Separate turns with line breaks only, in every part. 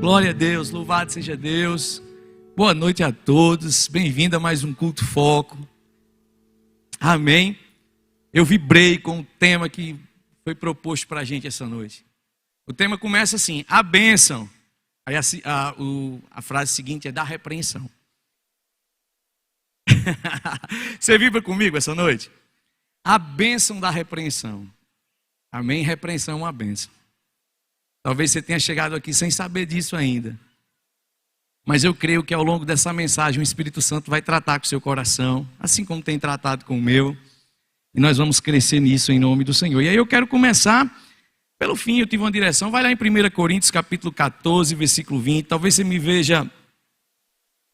Glória a Deus, louvado seja Deus. Boa noite a todos, bem-vindo a mais um Culto Foco. Amém. Eu vibrei com o tema que foi proposto para a gente essa noite. O tema começa assim: a bênção. Aí a frase seguinte é da repreensão. Você vibra comigo essa noite? A bênção da repreensão. Amém? Repreensão é uma bênção. Talvez você tenha chegado aqui sem saber disso ainda. Mas eu creio que ao longo dessa mensagem o Espírito Santo vai tratar com o seu coração, assim como tem tratado com o meu. E nós vamos crescer nisso em nome do Senhor. E aí eu quero começar pelo fim. Eu tive uma direção. Vai lá em 1 Coríntios capítulo 14, versículo 20. Talvez você me veja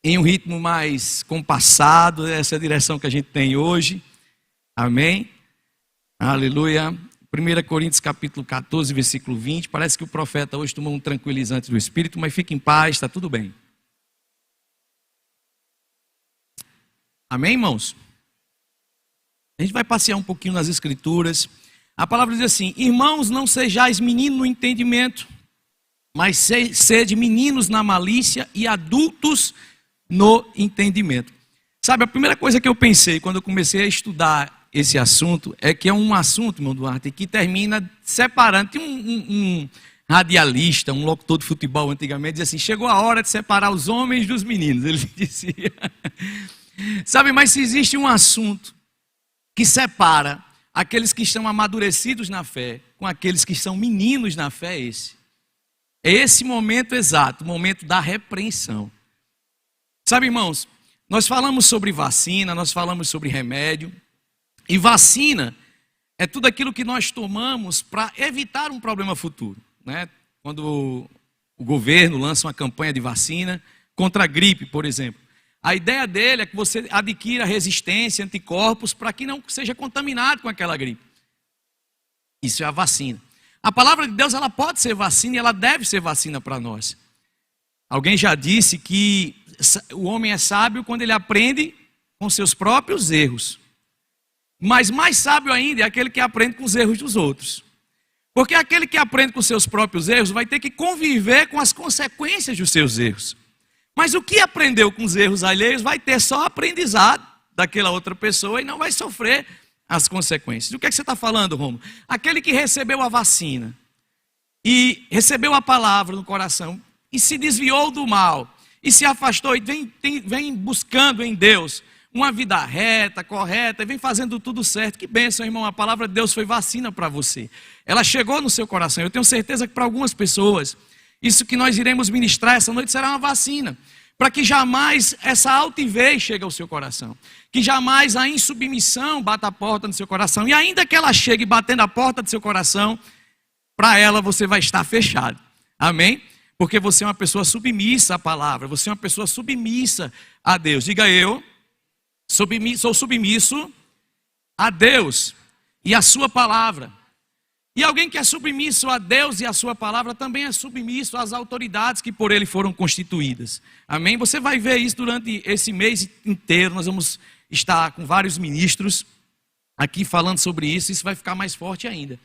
em um ritmo mais compassado. Essa é a direção que a gente tem hoje. Amém? Aleluia. 1 Coríntios capítulo 14, versículo 20. Parece que o profeta hoje tomou um tranquilizante do Espírito, mas fique em paz, está tudo bem. Amém, irmãos? A gente vai passear um pouquinho nas Escrituras. A palavra diz assim: irmãos, não sejais meninos no entendimento, mas sede meninos na malícia e adultos no entendimento. Sabe, a primeira coisa que eu pensei quando eu comecei a estudar esse assunto é que é um assunto, irmão Duarte, que termina separando. Tem um radialista, um locutor de futebol antigamente, dizia assim: chegou a hora de separar os homens dos meninos. Ele dizia. Sabe, mas se existe um assunto que separa aqueles que estão amadurecidos na fé com aqueles que são meninos na fé, é esse. É esse momento exato, o momento da repreensão. Sabe, irmãos, nós falamos sobre vacina, nós falamos sobre remédio. E vacina é tudo aquilo que nós tomamos para evitar um problema futuro, né? Quando o governo lança uma campanha de vacina contra a gripe, por exemplo, a ideia dele é que você adquira resistência, anticorpos, para que não seja contaminado com aquela gripe. Isso é a vacina. A palavra de Deus, ela pode ser vacina e ela deve ser vacina para nós. Alguém já disse que o homem é sábio quando ele aprende com seus próprios erros. Mas mais sábio ainda é aquele que aprende com os erros dos outros. Porque aquele que aprende com seus próprios erros vai ter que conviver com as consequências dos seus erros. Mas o que aprendeu com os erros alheios vai ter só aprendizado daquela outra pessoa e não vai sofrer as consequências. Do que é que você está falando, Romulo? Aquele que recebeu a vacina e recebeu a palavra no coração e se desviou do mal e se afastou e vem buscando em Deus uma vida reta, correta, e vem fazendo tudo certo. Que bênção, irmão, a palavra de Deus foi vacina para você. Ela chegou no seu coração. Eu tenho certeza que para algumas pessoas, isso que nós iremos ministrar essa noite será uma vacina, para que jamais essa altivez chegue ao seu coração, que jamais a insubmissão bata a porta no seu coração, e ainda que ela chegue batendo a porta do seu coração, para ela você vai estar fechado. Amém? Porque você é uma pessoa submissa à palavra, você é uma pessoa submissa a Deus. Diga: eu sou submisso a Deus e a sua palavra. E alguém que é submisso a Deus e a sua palavra também é submisso às autoridades que por ele foram constituídas. Amém? Você vai ver isso durante esse mês inteiro. Nós vamos estar com vários ministros aqui falando sobre isso. Isso vai ficar mais forte ainda.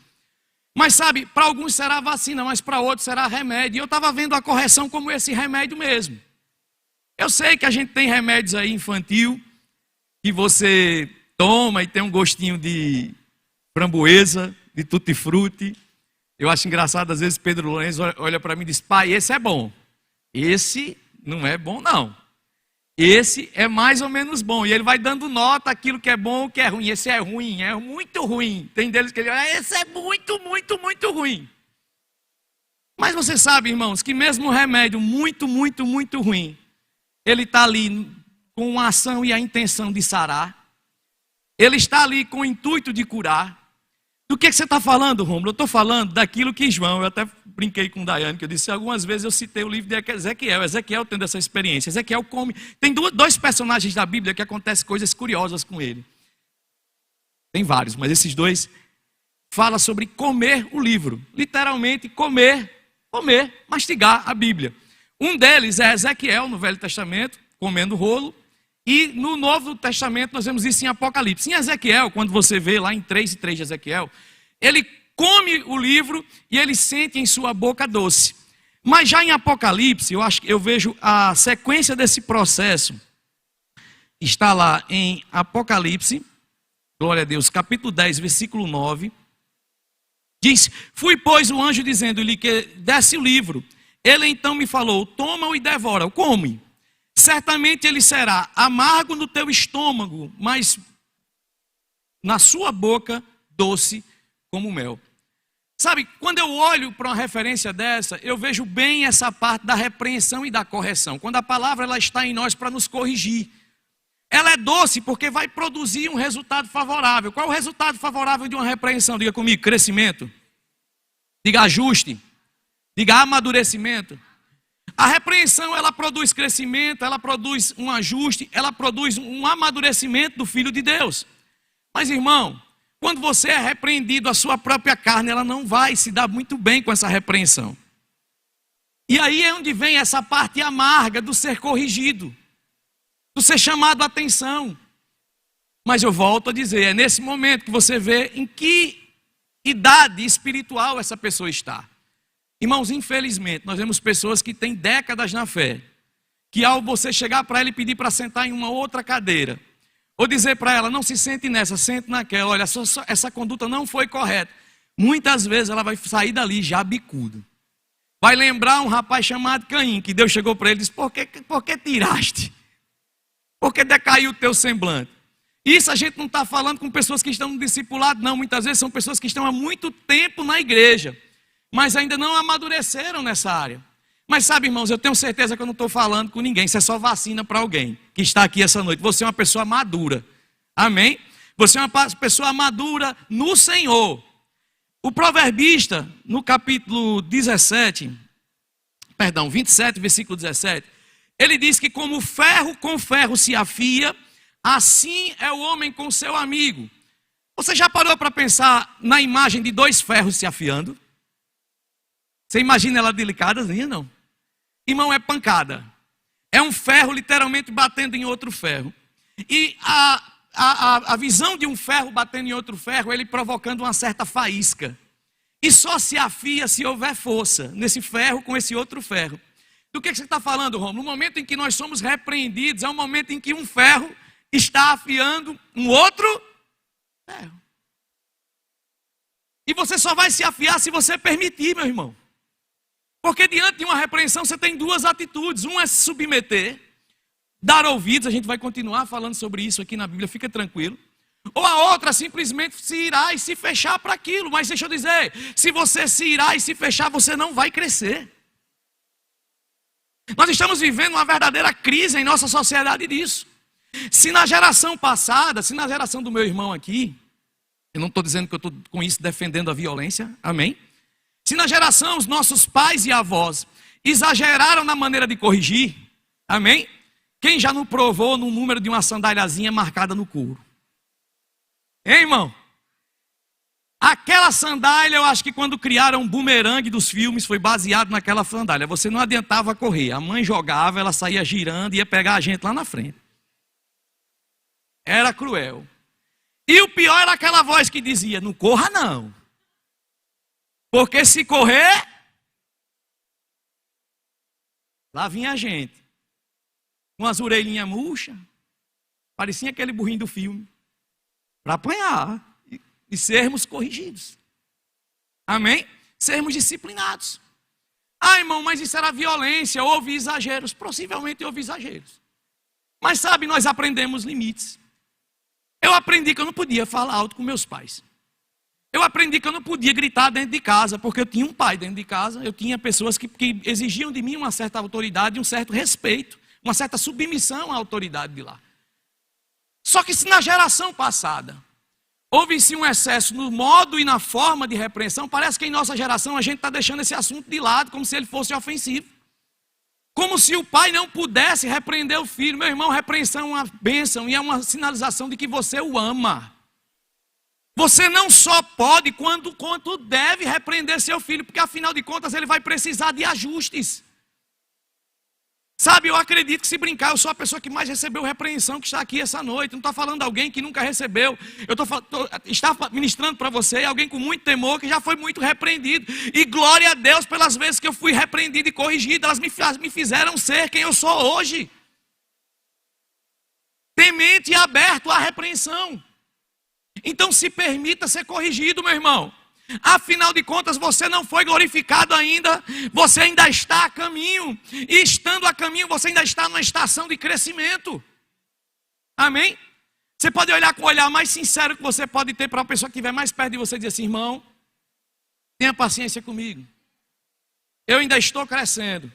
Mas sabe, para alguns será vacina, mas para outros será remédio. E eu estava vendo a correção como esse remédio mesmo. Eu sei que a gente tem remédios aí infantil, que você toma e tem um gostinho de framboesa, de tutti-frutti. Eu acho engraçado, às vezes Pedro Lourenço olha para mim e diz: pai, esse é bom. Esse não é bom, não. Esse é mais ou menos bom. E ele vai dando nota aquilo que é bom, o que é ruim. Esse é ruim, é muito ruim. Tem deles que ele diz: esse é muito, muito, muito ruim. Mas você sabe, irmãos, que mesmo o remédio muito, muito, muito ruim, ele está ali com a ação e a intenção de sarar. Ele está ali com o intuito de curar. Do que você está falando, Romulo? Eu estou falando daquilo que João, eu até brinquei com o Daiane, que eu disse algumas vezes, eu citei o livro de Ezequiel. Ezequiel tendo essa experiência. Ezequiel come. Tem dois personagens da Bíblia que acontecem coisas curiosas com ele. Tem vários, mas esses dois falam sobre comer o livro. Literalmente comer, mastigar a Bíblia. Um deles é Ezequiel no Velho Testamento, comendo rolo. E no Novo Testamento nós vemos isso em Apocalipse. Em Ezequiel, quando você vê lá em 3:3 de Ezequiel, ele come o livro e ele sente em sua boca doce. Mas já em Apocalipse, eu vejo a sequência desse processo. Está lá em Apocalipse, glória a Deus, capítulo 10, versículo 9. Diz: fui, pois, o anjo dizendo-lhe que desse o livro. Ele então me falou: toma-o e devora-o, come. Certamente ele será amargo no teu estômago, mas na sua boca doce como mel. Sabe, quando eu olho para uma referência dessa, eu vejo bem essa parte da repreensão e da correção. Quando a palavra ela está em nós para nos corrigir. Ela é doce porque vai produzir um resultado favorável. Qual é o resultado favorável de uma repreensão? Diga comigo: crescimento. Diga ajuste. Diga amadurecimento. A repreensão ela produz crescimento, ela produz um ajuste, ela produz um amadurecimento do Filho de Deus. Mas, irmão, quando você é repreendido, a sua própria carne ela não vai se dar muito bem com essa repreensão. E aí é onde vem essa parte amarga do ser corrigido, do ser chamado a atenção. Mas eu volto a dizer, é nesse momento que você vê em que idade espiritual essa pessoa está. Irmãos, infelizmente, nós vemos pessoas que têm décadas na fé, que ao você chegar para ela e pedir para sentar em uma outra cadeira, ou dizer para ela: não se sente nessa, sente naquela, olha, essa conduta não foi correta. Muitas vezes ela vai sair dali já bicuda. Vai lembrar um rapaz chamado Caim, que Deus chegou para ele e disse: por que tiraste? Por que decaiu o teu semblante? Isso a gente não está falando com pessoas que estão no discipulado, não. Muitas vezes são pessoas que estão há muito tempo na igreja, mas ainda não amadureceram nessa área. Mas sabe, irmãos, eu tenho certeza que eu não estou falando com ninguém. Isso é só vacina para alguém que está aqui essa noite. Você é uma pessoa madura. Amém? Você é uma pessoa madura no Senhor. O proverbista, no capítulo 27, versículo 17, ele diz que como ferro com ferro se afia, assim é o homem com seu amigo. Você já parou para pensar na imagem de dois ferros se afiando? Você imagina ela delicadazinha, não? Irmão, é pancada. É um ferro literalmente batendo em outro ferro. E a visão de um ferro batendo em outro ferro, ele provocando uma certa faísca. E só se afia se houver força nesse ferro com esse outro ferro. Do que você está falando, Romulo? No momento em que nós somos repreendidos, é um momento em que um ferro está afiando um outro ferro. E você só vai se afiar se você permitir, meu irmão. Porque diante de uma repreensão você tem duas atitudes. Uma é se submeter, dar ouvidos. A gente vai continuar falando sobre isso aqui na Bíblia, fica tranquilo. Ou a outra simplesmente se irá e se fechar para aquilo. Mas deixa eu dizer, se você se irá e se fechar, você não vai crescer. Nós estamos vivendo uma verdadeira crise em nossa sociedade disso. Se na geração passada, se na geração do meu irmão aqui, eu não estou dizendo que eu estou com isso defendendo a violência, amém? Se na geração os nossos pais e avós exageraram na maneira de corrigir, amém? Quem já não provou no número de uma sandáliazinha marcada no couro? Hein, irmão? Aquela sandália, eu acho que quando criaram o bumerangue dos filmes, foi baseado naquela sandália. Você não adiantava correr. A mãe jogava, ela saía girando e ia pegar a gente lá na frente. Era cruel. E o pior era aquela voz que dizia: não corra não. Porque se correr, lá vinha a gente. Com as orelhinhas murchas, parecia aquele burrinho do filme. Para apanhar e sermos corrigidos. Amém? Sermos disciplinados. Ah, irmão, mas isso era violência, houve exageros. Possivelmente houve exageros. Mas sabe, nós aprendemos limites. Eu aprendi que eu não podia falar alto com meus pais. Eu aprendi que eu não podia gritar dentro de casa, porque eu tinha um pai dentro de casa, eu tinha pessoas que exigiam de mim uma certa autoridade, um certo respeito, uma certa submissão à autoridade de lá. Só que se na geração passada houve-se um excesso no modo e na forma de repreensão, parece que em nossa geração a gente está deixando esse assunto de lado, como se ele fosse ofensivo. Como se o pai não pudesse repreender o filho. Meu irmão, repreensão é uma bênção e é uma sinalização de que você o ama. Você não só pode, quanto deve repreender seu filho, porque afinal de contas ele vai precisar de ajustes. Sabe, eu acredito que se brincar, eu sou a pessoa que mais recebeu repreensão que está aqui essa noite. Não estou falando de alguém que nunca recebeu. Estava ministrando para você alguém com muito temor que já foi muito repreendido. E glória a Deus pelas vezes que eu fui repreendido e corrigido. Elas me fizeram ser quem eu sou hoje. Temente e aberto à repreensão. Então se permita ser corrigido, meu irmão. Afinal de contas, você não foi glorificado ainda, você ainda está a caminho, e estando a caminho, você ainda está numa estação de crescimento. Amém? Você pode olhar com o olhar mais sincero que você pode ter para a pessoa que estiver mais perto de você e dizer assim: irmão, tenha paciência comigo, eu ainda estou crescendo.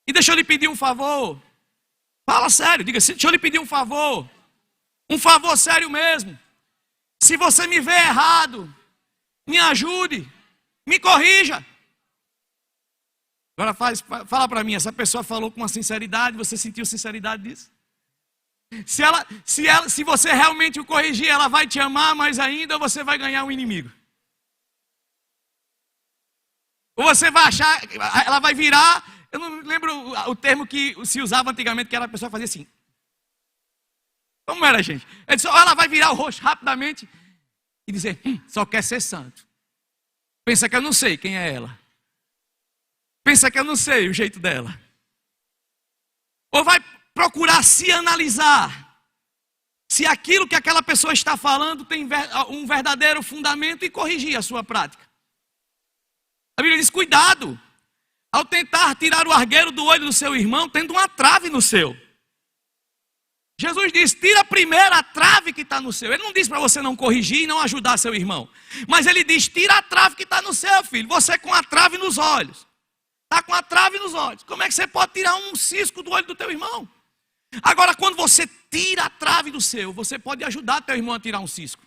E deixa eu lhe pedir um favor. Fala sério, diga assim: deixa eu lhe pedir um favor sério mesmo. Se você me vê errado, me ajude, me corrija. Agora fala para mim, essa pessoa falou com uma sinceridade, você sentiu sinceridade disso? Se você realmente o corrigir, ela vai te amar mais ainda, ou você vai ganhar um inimigo? Ou você vai achar, ela vai virar, eu não lembro o termo que se usava antigamente, que era a pessoa fazia assim. Como era, gente? Ela vai virar o rosto rapidamente e dizer: só quer ser santo. Pensa que eu não sei quem é ela. Pensa que eu não sei o jeito dela. Ou vai procurar se analisar, se aquilo que aquela pessoa está falando tem um verdadeiro fundamento, e corrigir a sua prática. A Bíblia diz: cuidado ao tentar tirar o argueiro do olho do seu irmão, tendo uma trave no seu. Jesus diz: tira primeiro a trave que está no seu. Ele não diz para você não corrigir e não ajudar seu irmão. Mas ele diz: tira a trave que está no seu, filho. Você com a trave nos olhos. Está com a trave nos olhos. Como é que você pode tirar um cisco do olho do teu irmão? Agora, quando você tira a trave do seu, você pode ajudar teu irmão a tirar um cisco.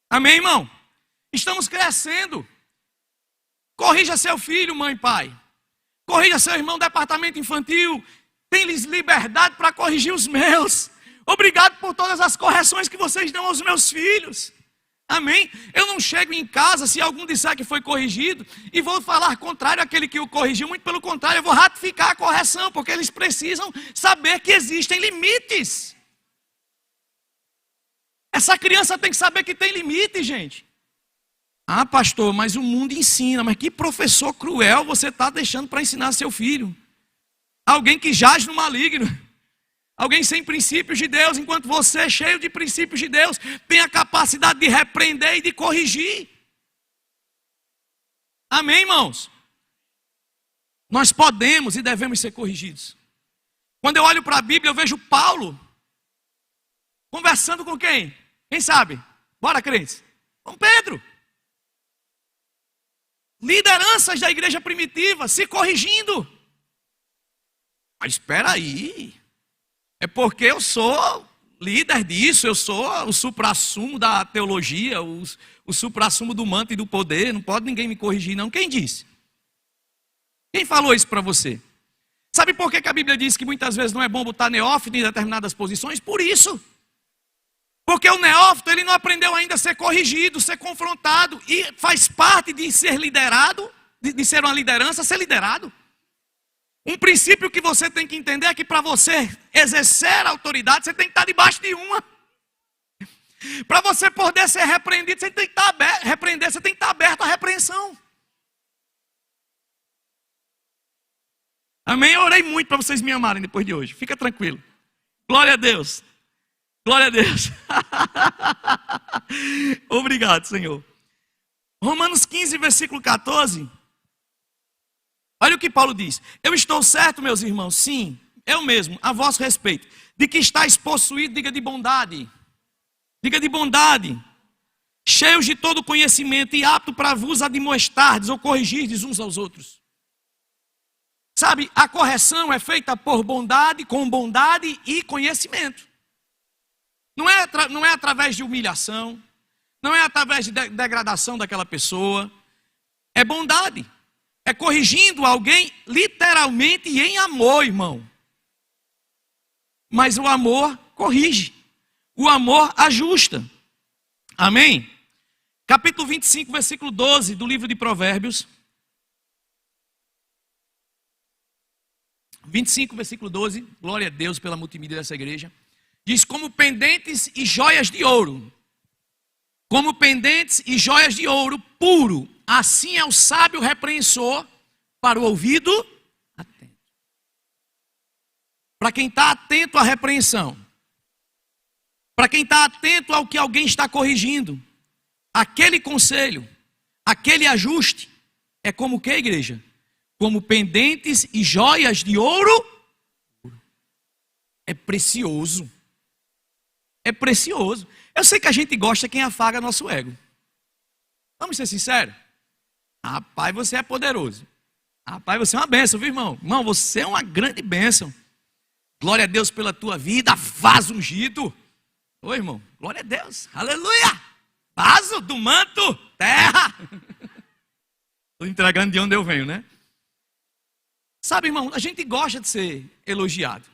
Amém, irmão? Estamos crescendo. Corrija seu filho, mãe e pai. Corrija seu irmão do departamento infantil. Tem-lhes liberdade para corrigir os meus. Obrigado por todas as correções que vocês dão aos meus filhos. Amém? Eu não chego em casa, se algum disser que foi corrigido, e vou falar contrário àquele que o corrigiu. Muito pelo contrário, eu vou ratificar a correção, porque eles precisam saber que existem limites. Essa criança tem que saber que tem limite, gente. Ah, pastor, mas o mundo ensina. Mas que professor cruel você está deixando para ensinar seu filho? Alguém que jaz no maligno. Alguém sem princípios de Deus, enquanto você, cheio de princípios de Deus, tem a capacidade de repreender e de corrigir. Amém, irmãos? Nós podemos e devemos ser corrigidos. Quando eu olho para a Bíblia, eu vejo Paulo conversando com quem? Quem sabe? Bora, crentes. Com Pedro. Lideranças da igreja primitiva se corrigindo. Mas espera aí, é porque eu sou líder disso, eu sou o suprassumo da teologia, o suprassumo do manto e do poder, não pode ninguém me corrigir não. Quem disse? Quem falou isso para você? Sabe por que a Bíblia diz que muitas vezes não é bom botar neófito em determinadas posições? Por isso. Porque o neófito, ele não aprendeu ainda a ser corrigido, ser confrontado, e faz parte de ser liderado, de ser uma liderança, ser liderado. Um princípio que você tem que entender é que para você exercer a autoridade, você tem que estar debaixo de uma. Para você poder ser repreendido, você tem que estar aberto, você tem que estar aberto à repreensão. Amém? Eu orei muito para vocês me amarem depois de hoje. Fica tranquilo. Glória a Deus. Glória a Deus. Obrigado, Senhor. Romanos 15, versículo 14. Olha o que Paulo diz: eu estou certo, meus irmãos, sim, eu mesmo, a vosso respeito, de que estáis possuídos, diga de bondade, cheios de todo conhecimento e apto para vos admoestardes ou corrigirdes uns aos outros. Sabe, a correção é feita por bondade, com bondade e conhecimento. Não é através de humilhação, não é através de degradação daquela pessoa, é bondade. É corrigindo alguém literalmente e em amor, irmão. Mas o amor corrige. O amor ajusta. Amém? Capítulo 25, versículo 12 do livro de Provérbios. 25, versículo 12. Glória a Deus pela multimídia dessa igreja. Diz, como pendentes e joias de ouro. Como pendentes e joias de ouro puro. Assim é o sábio repreensor para o ouvido atento. Para quem está atento à repreensão. Para quem está atento ao que alguém está corrigindo. Aquele conselho, aquele ajuste, é como o que, igreja? Como pendentes e joias de ouro. É precioso. É precioso. Eu sei que a gente gosta quem afaga nosso ego. Vamos ser sinceros? Rapaz, você é poderoso. Rapaz, você é uma bênção, viu, irmão? Irmão, você é uma grande bênção. Glória a Deus pela tua vida, vaso ungido. Ô, irmão, glória a Deus. Aleluia. Vaso do manto, terra. Estou entregando de onde eu venho, né? Sabe, irmão, a gente gosta de ser elogiado.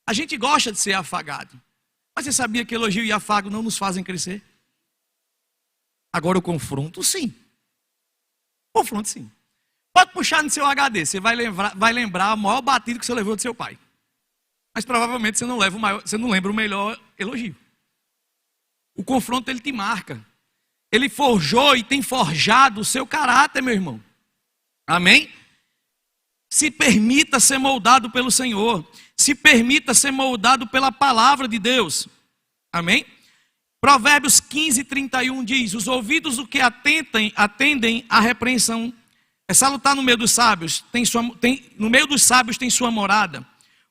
A gente gosta de ser afagado. Mas você sabia que elogio e afago não nos fazem crescer? Agora o confronto, sim. Confronto, sim. Pode puxar no seu HD, você vai lembrar o maior batido que você levou do seu pai. Mas provavelmente você não lembra o melhor elogio. O confronto, ele te marca. Ele forjou e tem forjado o seu caráter, meu irmão. Amém? Se permita ser moldado pelo Senhor. Se permita ser moldado pela palavra de Deus. Amém? Provérbios 15, 31 diz, os ouvidos do que atendem à repreensão. É salutar no meio dos sábios, no meio dos sábios tem sua morada.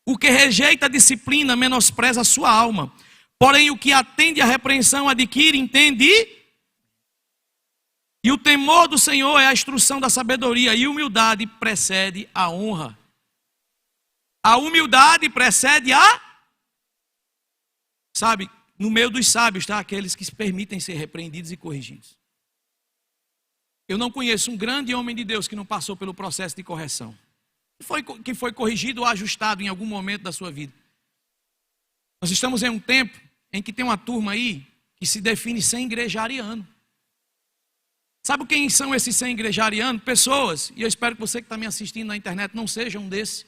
O que rejeita a disciplina menospreza a sua alma. Porém, o que atende à repreensão adquire, entende? E o temor do Senhor é a instrução da sabedoria. E humildade precede a honra. A humildade precede a... Sabe, no meio dos sábios, tá? Aqueles que se permitem ser repreendidos e corrigidos. Eu não conheço um grande homem de Deus que não passou pelo processo de correção. Que foi corrigido ou ajustado em algum momento da sua vida. Nós estamos em um tempo em que tem uma turma aí que se define sem igrejariano. Sabe quem são esses sem igrejariano? Pessoas, e eu espero que você que está me assistindo na internet não seja um desses,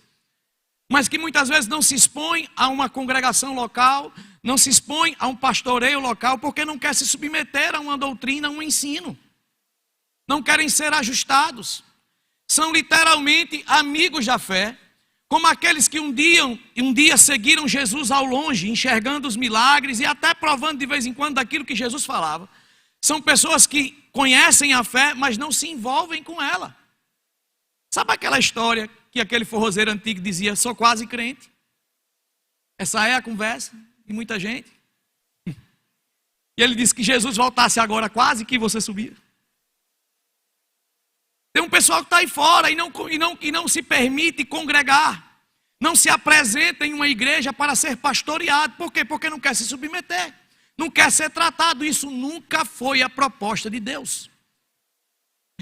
mas que muitas vezes não se expõe a uma congregação local, não se expõe a um pastoreio local, porque não quer se submeter a uma doutrina, a um ensino. Não querem ser ajustados. São literalmente amigos da fé, como aqueles que um dia seguiram Jesus ao longe, enxergando os milagres e até provando de vez em quando daquilo que Jesus falava. São pessoas que conhecem a fé, mas não se envolvem com ela. Sabe aquela história que aquele forrozeiro antigo dizia, sou quase crente? Essa é a conversa de muita gente. E ele disse que Jesus voltasse agora, quase que você subia. Tem um pessoal que está aí fora e não se permite congregar. Não se apresenta em uma igreja para ser pastoreado. Por quê? Porque não quer se submeter. Não quer ser tratado. Isso nunca foi a proposta de Deus.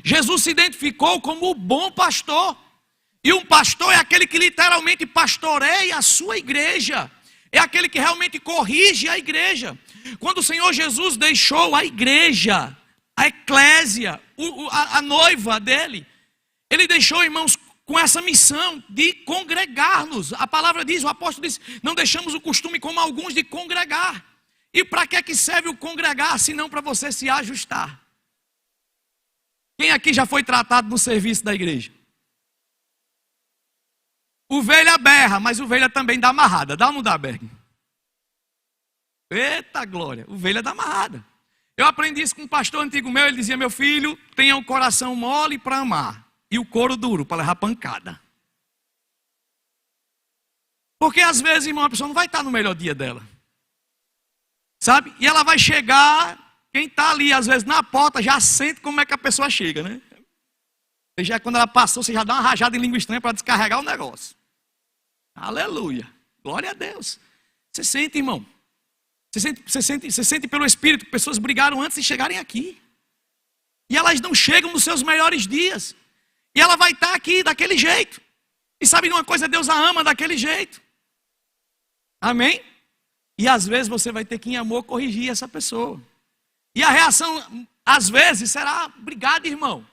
Jesus se identificou como o bom pastor. E um pastor é aquele que literalmente pastoreia a sua igreja. É aquele que realmente corrige a igreja. Quando o Senhor Jesus deixou a igreja, a eclésia, a noiva dele, ele deixou, irmãos, com essa missão de congregar-nos. A palavra diz, o apóstolo diz, não deixamos o costume como alguns de congregar. E para que serve o congregar, se não para você se ajustar? Quem aqui já foi tratado no serviço da igreja? Ovelha berra, mas ovelha também dá amarrada. Dá ou não dá, Berg? Eita glória, ovelha dá amarrada. Eu aprendi isso com um pastor antigo meu, ele dizia, meu filho, tenha um coração mole para amar e o couro duro para levar pancada. Porque às vezes, irmão, a pessoa não vai estar no melhor dia dela. Sabe? E ela vai chegar, quem está ali às vezes na porta já sente como é que a pessoa chega, né? Já, quando ela passou, você já dá uma rajada em língua estranha para descarregar o negócio. Aleluia, glória a Deus. Você sente, irmão? Você sente pelo Espírito que pessoas brigaram antes de chegarem aqui. E elas não chegam nos seus melhores dias. E ela vai estar aqui daquele jeito. E sabe de uma coisa? Deus a ama daquele jeito. Amém? E às vezes você vai ter que em amor corrigir essa pessoa. E a reação, às vezes, será, obrigado, irmão.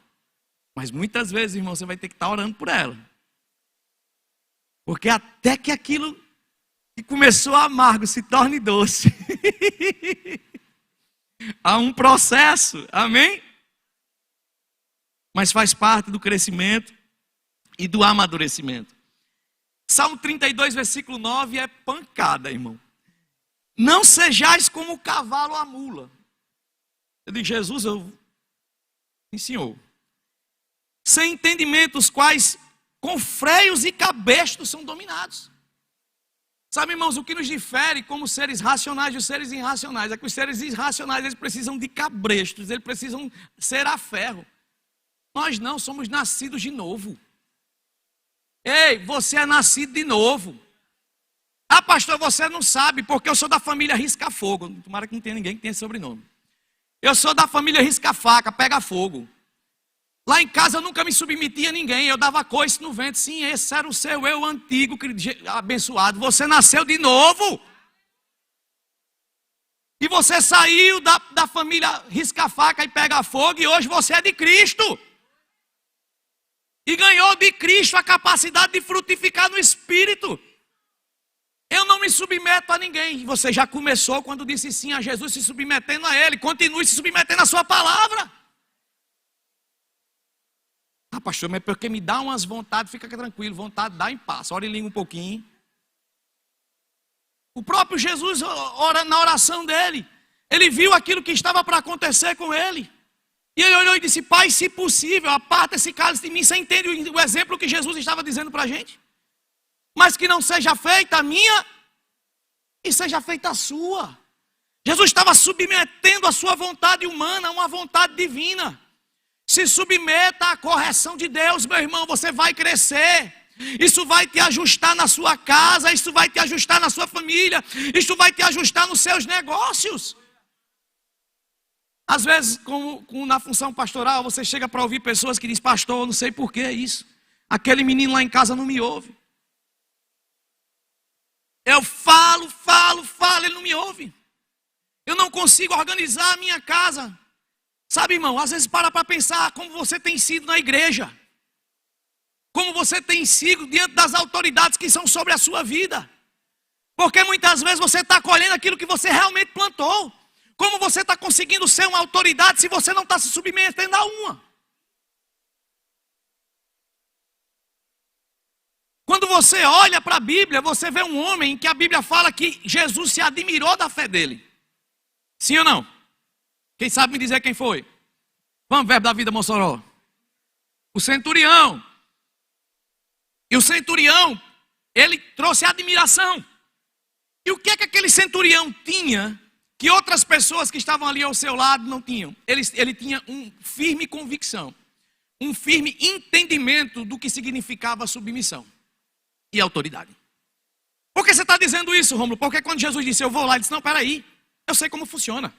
Mas muitas vezes, irmão, você vai ter que estar orando por ela. Porque até que aquilo que começou amargo se torne doce. Há um processo, amém? Mas faz parte do crescimento e do amadurecimento. Salmo 32, versículo 9 é pancada, irmão. Não sejais como o cavalo ou a mula. Eu digo, Jesus, eu ensinou. Sem entendimento, os quais com freios e cabestos são dominados. Sabe, irmãos, o que nos difere como seres racionais dos seres irracionais é que os seres irracionais, eles precisam de cabrestos, eles precisam ser a ferro. Nós não, somos nascidos de novo. Ei, você é nascido de novo. Ah, pastor, você não sabe, porque eu sou da família Risca-Fogo. Tomara que não tenha ninguém que tenha esse sobrenome. Eu sou da família Risca-Faca, Pega Fogo. Lá em casa eu nunca me submetia a ninguém, eu dava coice no vento. Sim, esse era o seu eu antigo, abençoado. Você nasceu de novo. E você saiu da família Risca-Faca e Pega Fogo e hoje você é de Cristo. E ganhou de Cristo a capacidade de frutificar no Espírito. Eu não me submeto a ninguém. Você já começou quando disse sim a Jesus, se submetendo a Ele. Continue se submetendo à sua palavra. Ah, pastor, mas porque me dá umas vontades, fica tranquilo, vontade dá em paz. Ora em língua um pouquinho. O próprio Jesus, na oração dele, ele viu aquilo que estava para acontecer com ele. E ele olhou e disse, Pai, se possível, aparta esse cálice de mim. Você entende o exemplo que Jesus estava dizendo para a gente? Mas que não seja feita a minha e seja feita a sua. Jesus estava submetendo a sua vontade humana a uma vontade divina. Se submeta à correção de Deus, meu irmão, você vai crescer. Isso vai te ajustar na sua casa, isso vai te ajustar na sua família, isso vai te ajustar nos seus negócios. Às vezes, como na função pastoral, você chega para ouvir pessoas que dizem, pastor, eu não sei por que é isso. Aquele menino lá em casa não me ouve. Eu falo, ele não me ouve. Eu não consigo organizar a minha casa. Sabe, irmão, às vezes para pensar como você tem sido na igreja. Como você tem sido diante das autoridades que são sobre a sua vida. Porque muitas vezes você está colhendo aquilo que você realmente plantou. Como você está conseguindo ser uma autoridade se você não está se submetendo a uma? Quando você olha para a Bíblia, você vê um homem que a Bíblia fala que Jesus se admirou da fé dele. Sim ou não? Quem sabe me dizer quem foi? Vamos, Verbo da Vida, Mossoró. O centurião. E o centurião, ele trouxe admiração. E o que é que aquele centurião tinha que outras pessoas que estavam ali ao seu lado não tinham? Ele tinha uma firme convicção, um firme entendimento do que significava submissão e autoridade. Por que você está dizendo isso, Rômulo? Porque quando Jesus disse, eu vou lá, ele disse, não, peraí, eu sei como funciona.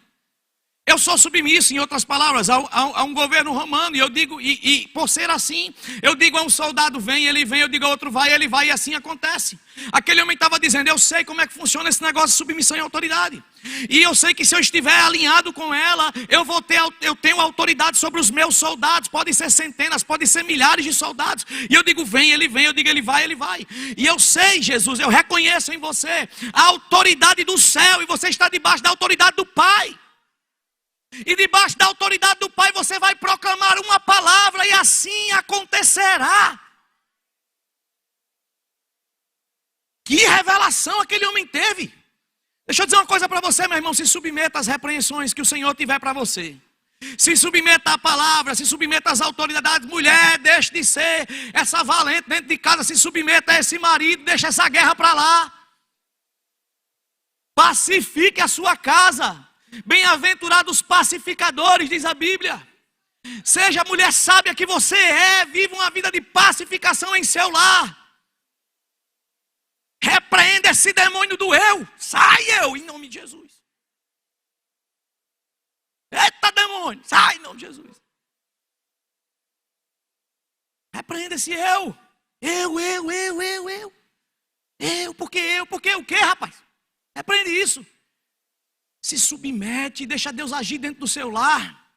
Eu sou submisso, em outras palavras, a um governo romano. E eu digo, e por ser assim, eu digo a um soldado, vem, ele vem, eu digo a outro, vai, ele vai, e assim acontece. Aquele homem estava dizendo, eu sei como é que funciona esse negócio de submissão e autoridade. E eu sei que se eu estiver alinhado com ela, eu tenho autoridade sobre os meus soldados. Podem ser centenas, podem ser milhares de soldados. E eu digo, vem, ele vem, eu digo, ele vai, ele vai. E eu sei, Jesus, eu reconheço em você a autoridade do céu, e você está debaixo da autoridade do Pai. E debaixo da autoridade do Pai você vai proclamar uma palavra e assim acontecerá. Que revelação aquele homem teve. Deixa eu dizer uma coisa para você, meu irmão. Se submeta às repreensões que o Senhor tiver para você. Se submeta à palavra, se submeta às autoridades. Mulher, deixe de ser essa valente dentro de casa. Se submeta a esse marido, deixa essa guerra para lá. Pacifique a sua casa. Bem-aventurados os pacificadores, diz a Bíblia. Seja a mulher sábia que você é, viva uma vida de pacificação em seu lar. Repreenda esse demônio do eu. Sai eu, em nome de Jesus. Eita demônio, sai em nome de Jesus. Repreenda esse eu. Porque o quê, rapaz? Repreende isso. Se submete e deixa Deus agir dentro do seu lar.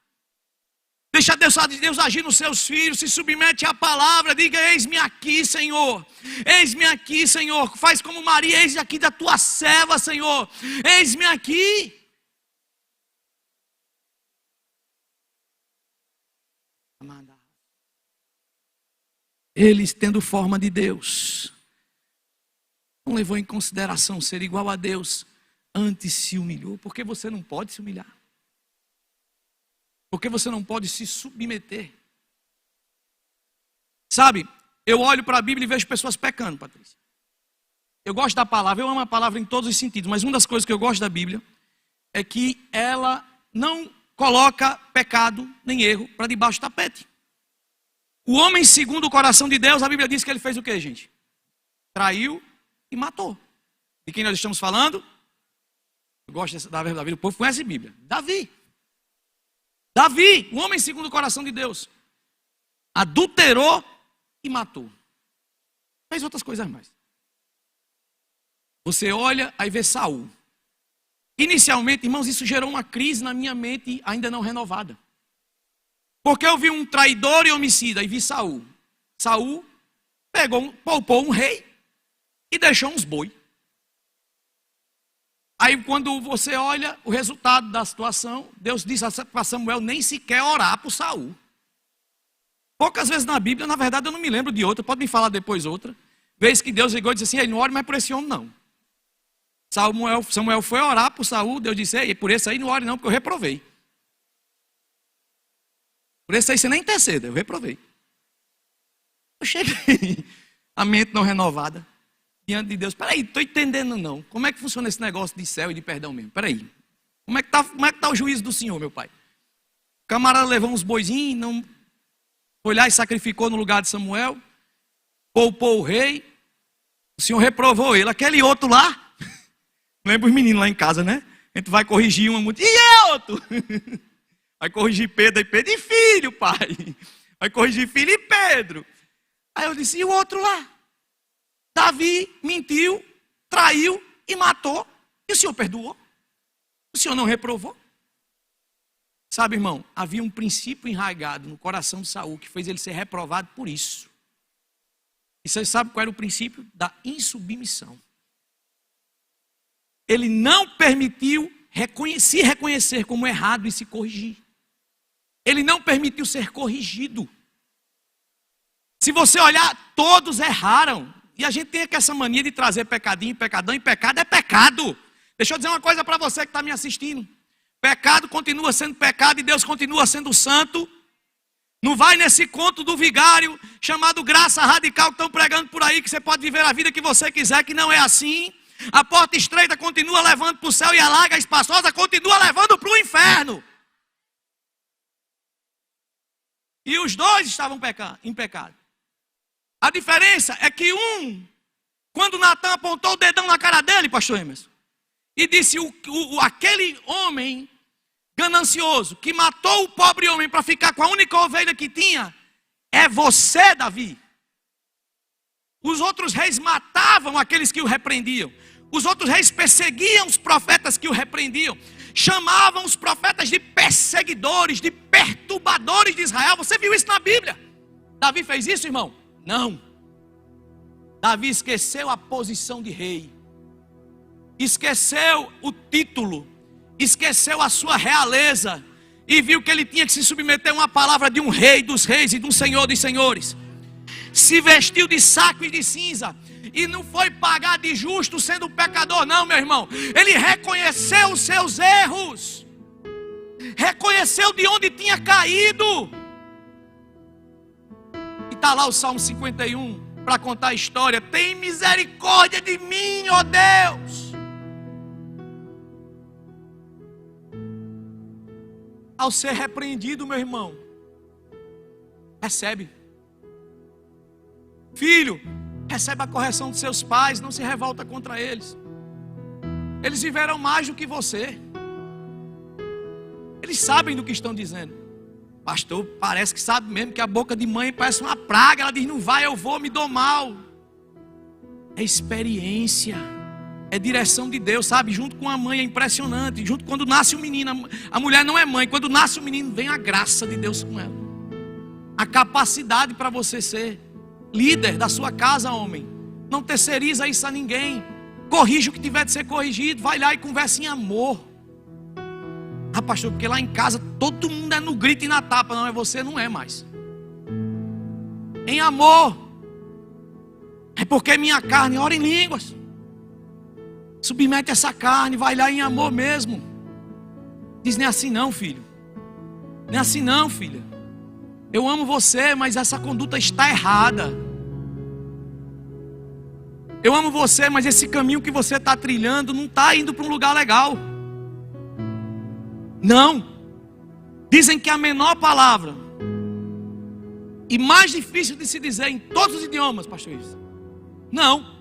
Deixa Deus agir nos seus filhos, se submete à palavra, diga: eis-me aqui, Senhor. Eis-me aqui, Senhor. Faz como Maria: eis-me aqui da tua serva, Senhor. Eis-me aqui. Eles, tendo forma de Deus, não levou em consideração ser igual a Deus, antes se humilhou. Porque você não pode se humilhar. Porque você não pode se submeter. Sabe, eu olho para a Bíblia e vejo pessoas pecando, Patrícia. Eu gosto da palavra, eu amo a palavra em todos os sentidos, mas uma das coisas que eu gosto da Bíblia é que ela não coloca pecado nem erro para debaixo do tapete. O homem segundo o coração de Deus, a Bíblia diz que ele fez o quê, gente? Traiu e matou. De quem nós estamos falando? Eu gosto da Bíblia, o povo conhece a Bíblia. Davi, o homem segundo o coração de Deus, adulterou e matou. Fez outras coisas mais. Você olha, aí vê Saul. Inicialmente, irmãos, isso gerou uma crise na minha mente ainda não renovada. Porque eu vi um traidor e homicida e vi Saul. Saul poupou um rei e deixou uns boi. Aí quando você olha o resultado da situação, Deus disse para Samuel nem sequer orar por Saul. Poucas vezes na Bíblia, na verdade eu não me lembro de outra, pode me falar depois outra, vez que Deus ligou e disse assim: não ore mais por esse homem não. Samuel foi orar por Saul, Deus disse: ei, por esse aí não ore não, porque eu reprovei. Por esse aí você nem interceda, eu reprovei. Eu cheguei, a mente não renovada, diante de Deus. Peraí, estou entendendo não. Como é que funciona esse negócio de céu e de perdão mesmo? Peraí. Como é que tá o juízo do Senhor, meu pai? O camarada levou uns boizinhos, não foi lá e sacrificou no lugar de Samuel, poupou o rei, o Senhor reprovou ele. Aquele outro lá, lembra os meninos lá em casa, né? A gente vai corrigir uma mulher, e outro? Vai corrigir Pedro e filho, pai. Vai corrigir filho e Pedro. Aí eu disse: e o outro lá? Davi mentiu, traiu e matou. E o Senhor perdoou? O Senhor não reprovou? Sabe, irmão, havia um princípio enraizado no coração de Saul que fez ele ser reprovado por isso. E você sabe qual era o princípio? Da insubmissão. Ele não permitiu se reconhecer como errado e se corrigir. Ele não permitiu ser corrigido. Se você olhar, todos erraram. E a gente tem aqui essa mania de trazer pecadinho, pecadão, e pecado é pecado. Deixa eu dizer uma coisa para você que está me assistindo. Pecado continua sendo pecado e Deus continua sendo santo. Não vai nesse conto do vigário chamado graça radical que estão pregando por aí, que você pode viver a vida que você quiser, que não é assim. A porta estreita continua levando para o céu e a larga espaçosa continua levando para o inferno. E os dois estavam em pecado. A diferença é que quando Natan apontou o dedão na cara dele, pastor Emerson, e disse: aquele homem ganancioso que matou o pobre homem para ficar com a única ovelha que tinha, é você, Davi. Os outros reis matavam aqueles que o repreendiam. Os outros reis perseguiam os profetas que o repreendiam. Chamavam os profetas de perseguidores, de perturbadores de Israel. Você viu isso na Bíblia? Davi fez isso, irmão? Não. Davi esqueceu a posição de rei. Esqueceu o título. Esqueceu a sua realeza. E viu que ele tinha que se submeter a uma palavra de um rei dos reis e de um senhor dos senhores. Se vestiu de saco e de cinza. E não foi pagar de justo sendo pecador, não, meu irmão. Ele reconheceu os seus erros. Reconheceu de onde tinha caído. E está lá o Salmo 51 para contar a história. Tem misericórdia de mim, ó Deus. Ao ser repreendido, meu irmão, recebe. Filho, recebe a correção de seus pais, não se revolta contra eles. Eles viveram mais do que você. Eles sabem do que estão dizendo. Pastor, parece que sabe mesmo que a boca de mãe parece uma praga. Ela diz: não vai, eu vou, me dou mal. É experiência. É direção de Deus, sabe? Junto com a mãe é impressionante. Junto quando nasce o menino, a mulher não é mãe. Quando nasce o menino, vem a graça de Deus com ela. A capacidade para você ser líder da sua casa, homem. Não terceiriza isso a ninguém. Corrija o que tiver de ser corrigido. Vai lá e conversa em amor. Ah, pastor, porque lá em casa todo mundo é no grito e na tapa. Não, é você, não é mais. Em amor. É porque minha carne ora em línguas. Submete essa carne, vai lá em amor mesmo. Diz, não é assim não, filho. Não é assim não, filha. Eu amo você, mas essa conduta está errada. Eu amo você, mas esse caminho que você está trilhando não está indo para um lugar legal. Não. Dizem que a menor palavra e mais difícil de se dizer em todos os idiomas, pastor Isso. Não.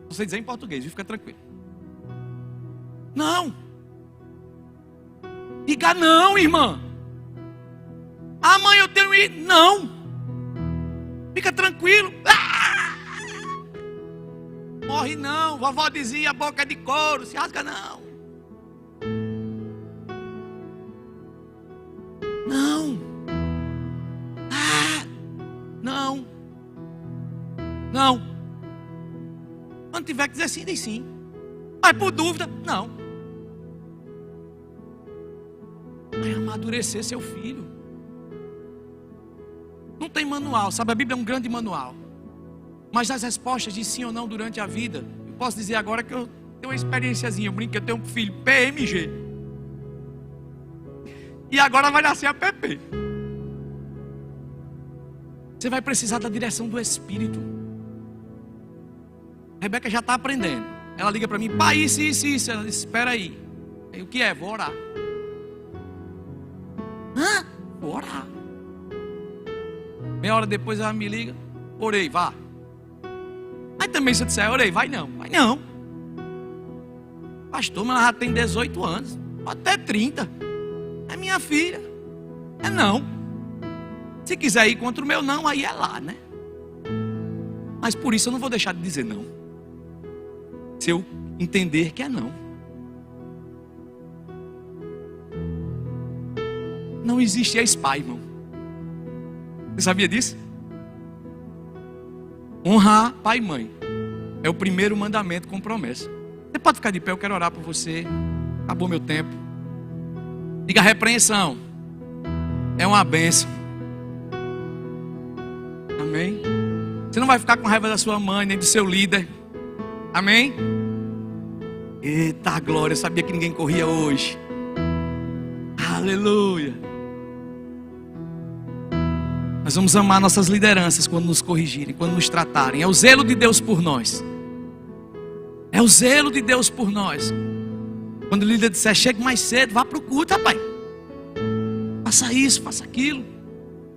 Você dizer em português, fica tranquilo. Não. Diga não, irmã. Ah, mãe, eu tenho ido. Não. Fica tranquilo. Morre não. Vovó dizia, a boca é de couro, se rasga não. Não. Não. Não. Quando tiver que dizer sim, diz sim. Mas por dúvida, não. Vai amadurecer seu filho. Não tem manual, sabe? A Bíblia é um grande manual. Mas as respostas de sim ou não durante a vida, eu posso dizer agora que eu tenho uma experiênciazinha. Eu brinco que eu tenho um filho PMG. E agora vai nascer a PP. Você vai precisar da direção do Espírito. A Rebeca já está aprendendo. Ela liga para mim, pai, isso. Ela disse, espera aí. O que é? Vou orar. Hã? Vou orar. Meia hora depois ela me liga, orei, vá. Aí também se eu disser, orei, vai não. Vai não. Pastor, mas ela já tem 18 anos, até 30. É minha filha. É não. Se quiser ir contra o meu não, aí é lá, né? Mas por isso eu não vou deixar de dizer não. Se eu entender que é não. Não existe ex-pai, irmão. Você sabia disso? Honrar pai e mãe é o primeiro mandamento com promessa. Você pode ficar de pé, eu quero orar por você. Acabou meu tempo. Diga, repreensão é uma bênção. Amém? Você não vai ficar com raiva da sua mãe, nem do seu líder. Amém? Eita glória, eu sabia que ninguém corria hoje. Aleluia. Nós vamos amar nossas lideranças quando nos corrigirem, quando nos tratarem. É o zelo de Deus por nós. É o zelo de Deus por nós. Quando o líder disser, chegue mais cedo, vá para o culto, rapaz. Faça isso, faça aquilo.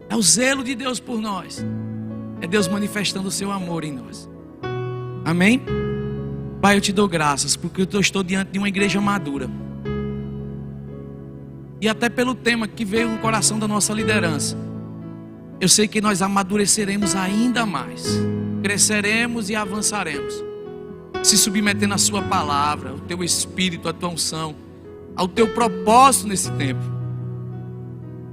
É o zelo de Deus por nós. É Deus manifestando o seu amor em nós. Amém? Pai, eu te dou graças, porque eu estou diante de uma igreja madura. E até pelo tema que veio no coração da nossa liderança. Eu sei que nós amadureceremos ainda mais. Cresceremos e avançaremos. Se submetendo à sua palavra, ao teu espírito, à tua unção, ao teu propósito nesse tempo.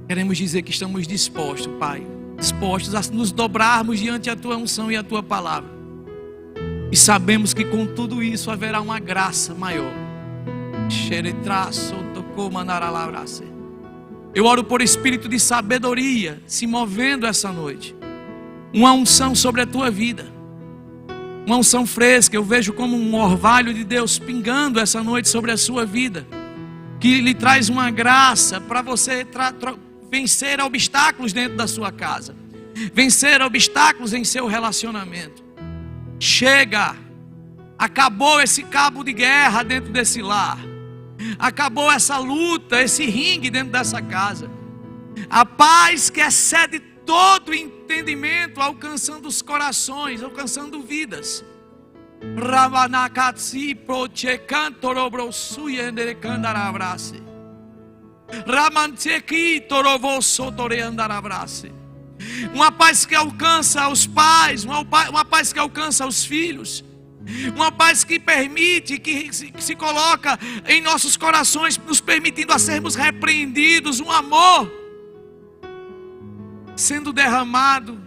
Queremos dizer que estamos dispostos, Pai. Dispostos a nos dobrarmos diante da tua unção e a tua palavra. E sabemos que com tudo isso haverá uma graça maior. Eu oro por espírito de sabedoria se movendo essa noite. Uma unção sobre a tua vida. Uma unção fresca. Eu vejo como um orvalho de Deus pingando essa noite sobre a sua vida. Que lhe traz uma graça para você vencer obstáculos dentro da sua casa. Vencer obstáculos em seu relacionamento. Chega. Acabou esse cabo de guerra dentro desse lar. Acabou essa luta, esse ringue dentro dessa casa. A paz que excede todo entendimento, alcançando os corações, alcançando vidas. Uma paz que alcança os pais, uma paz que alcança os filhos. Uma paz que permite, que se coloca em nossos corações, nos permitindo a sermos repreendidos. Um amor sendo derramado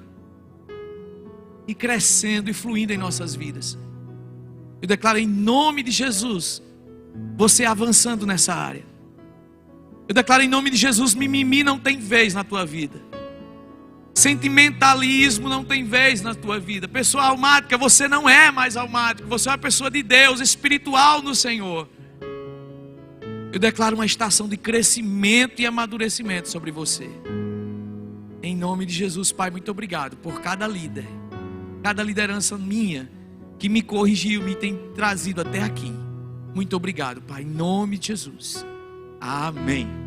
e crescendo e fluindo em nossas vidas. Eu declaro em nome de Jesus, você avançando nessa área. Eu declaro em nome de Jesus, mimimi não tem vez na tua vida. Sentimentalismo não tem vez na tua vida. Pessoa almática, você não é mais almático. Você é uma pessoa de Deus, espiritual no Senhor. Eu declaro uma estação de crescimento e amadurecimento sobre você. Em nome de Jesus, Pai, muito obrigado por cada líder, cada liderança minha que me corrigiu, me tem trazido até aqui. Muito obrigado, Pai, em nome de Jesus. Amém.